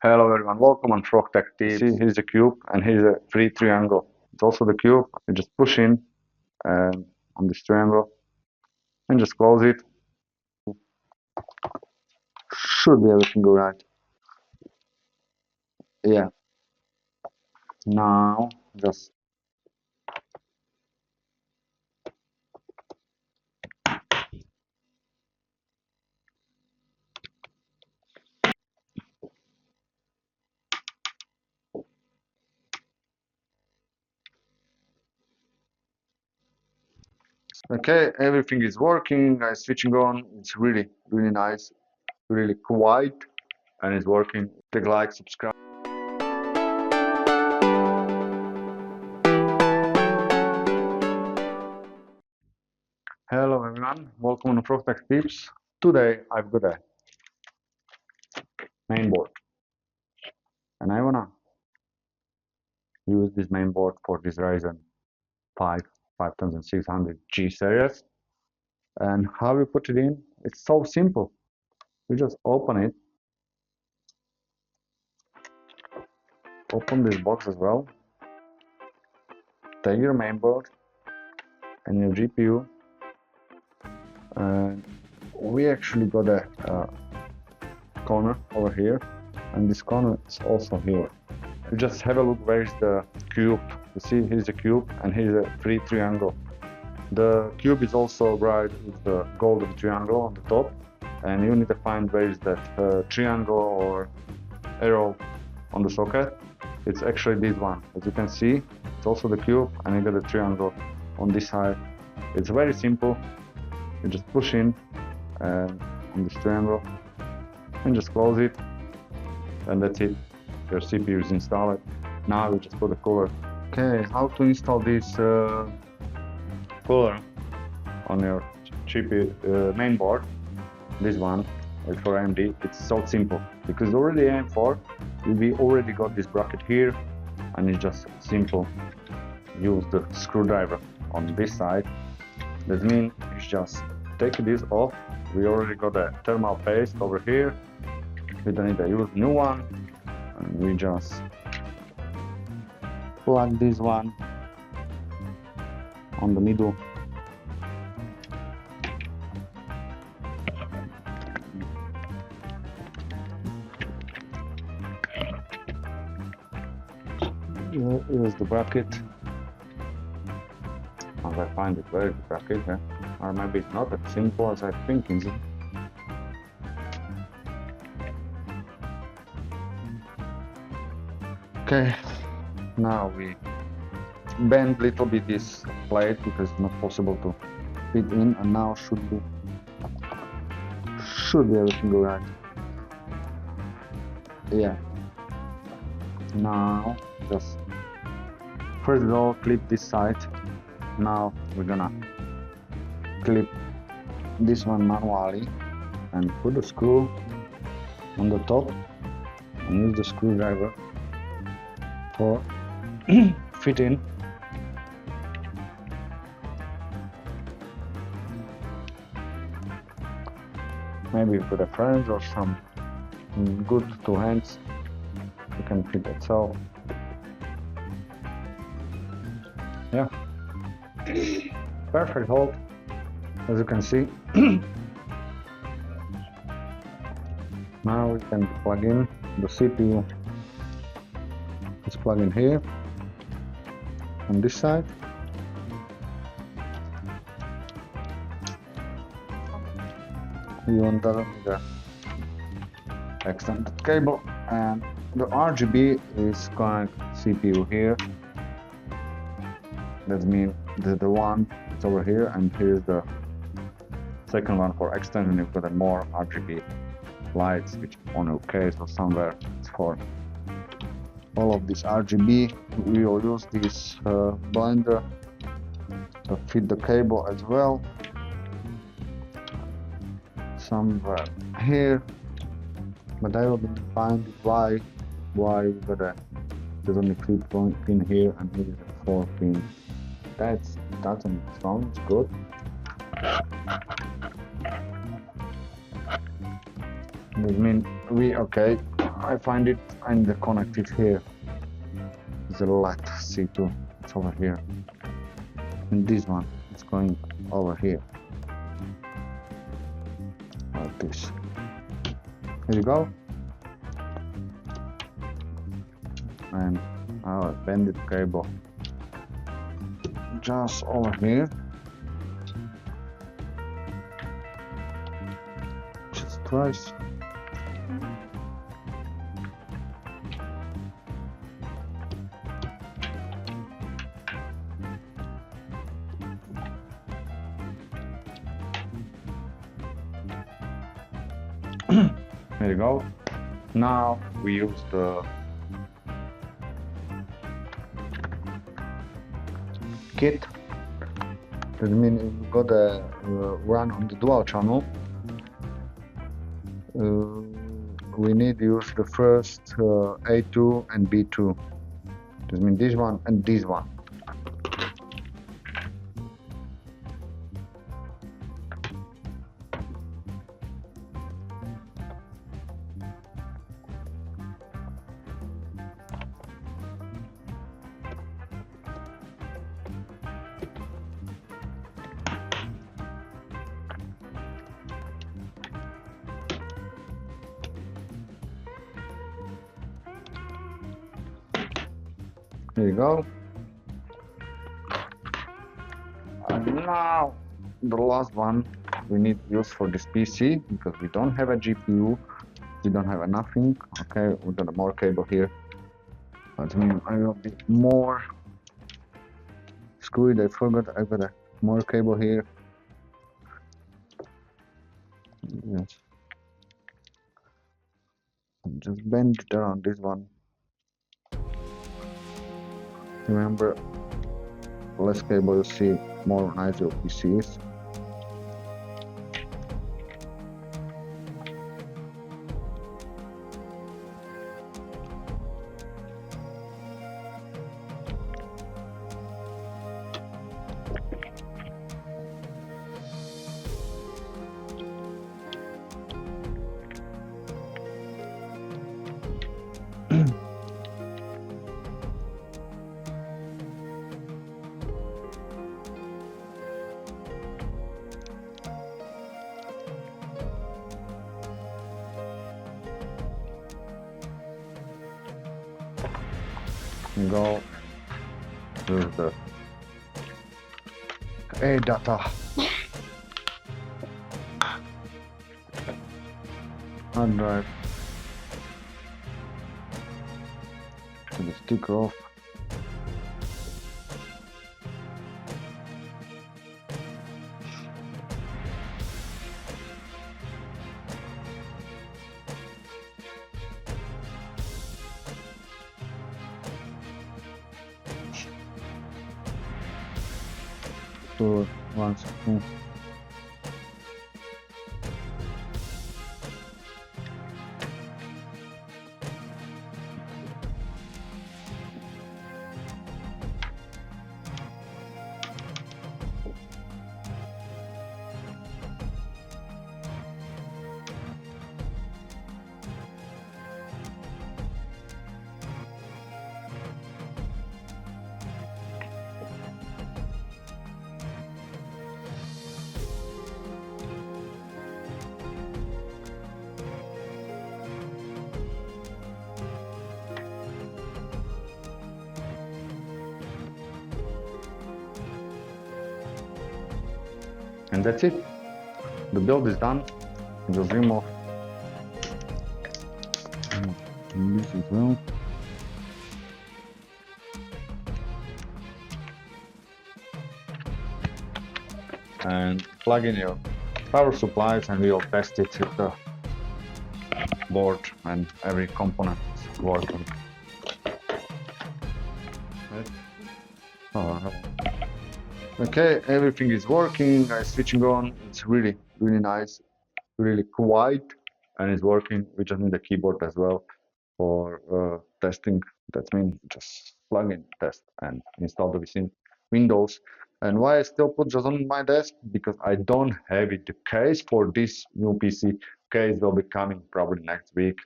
Hello everyone, welcome on Frog Tech Tips. See, here's the cube and here's a free triangle. It's also the cube. You just push in on this triangle and just close it. Should be everything go right. Yeah. Now just okay, everything is working, guys, switching on. It's really nice, really quiet, and it's working. Click like, subscribe. Hello everyone, welcome on Frog Tech Tips. Today I've got a main board and I wanna use this main board for this Ryzen 5 5600G series. And how you put it in? It's so simple. You just open it, open this box as well, take your main board and your GPU, and we actually got a corner over here, and this corner is also here. You just have a look where is the cube. You see, here's the cube and here's a free triangle. The cube is also bright with the golden triangle on the top, and you need to find where is that triangle or arrow on the socket. It's actually this one. As you can see, it's also the cube and you got the triangle on this side. It's very simple. You just push in on this triangle and just close it, and that's it. Your CPU is installed. Now you just put the cooler. Okay, how to install this cooler on your GPU main board? This one for AMD. It's so simple because already AM4 we already got this bracket here, and it's just simple. Use the screwdriver on this side. That means you just take this off. We already got a thermal paste over here. We don't need to use new one, and we just plug this one on the middle. Here's the bracket. As I find it, where is the bracket? Yeah? Or maybe it's not as simple as I think, is it? Okay, now we bend a little bit this plate because it's not possible to fit in, and now should be everything go right. Yeah. Now just first of all clip this side. Now we're gonna clip this one manually and put the screw on the top and use the screwdriver for fitting. Maybe with a friend or some good two hands you can fit it. So yeah, perfect hold, as you can see. Now we can plug in the CPU. Let's plug in here on this side. You want the extended cable, and the RGB is connect CPU here. That means the one is over here, and here's the second one for extension. You've got more RGB lights, which on your case or somewhere it's for all of this RGB. We will use this blender to fit the cable as well, somewhere here, but I will find why we got there's only 3 pin here and here is a 4 pin. That's on its own, it's good. That means we okay. I find it and the connected here. The LED C2, it's over here. And this one is going over here. Like this. Here you go. And our bended cable just over here. Just twice. There you go. Now we use the kit. That means we got a run on the dual channel. We need to use the first A2 and B2. That means this one and this one. There you go. And now the last one we need to use for this PC, because we don't have a GPU, we don't have a nothing. Okay, we got more cable here. But I will be more screwed. I forgot I got a more cable here. Yes. Just bend it around this one. Remember, less cable you see, more nice your PC is. Go to the A data hard drive to the sticker off. So once. And that's it. The build is done. We'll remove this as well. And plug in your power supplies and we'll test it with the board and every component is working. Okay, everything is working, switching on. It's really nice, really quiet, and it's working. We just need a keyboard as well for testing. That means just plug in, test, and install the within Windows. And why I still put just on my desk? Because I don't have it. The case for this new PC case will be coming probably next week.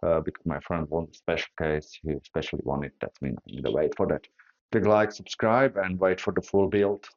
because my friend wants a special case. He especially wanted that. That means I'm gonna wait for that. Click like, subscribe, and wait for the full build.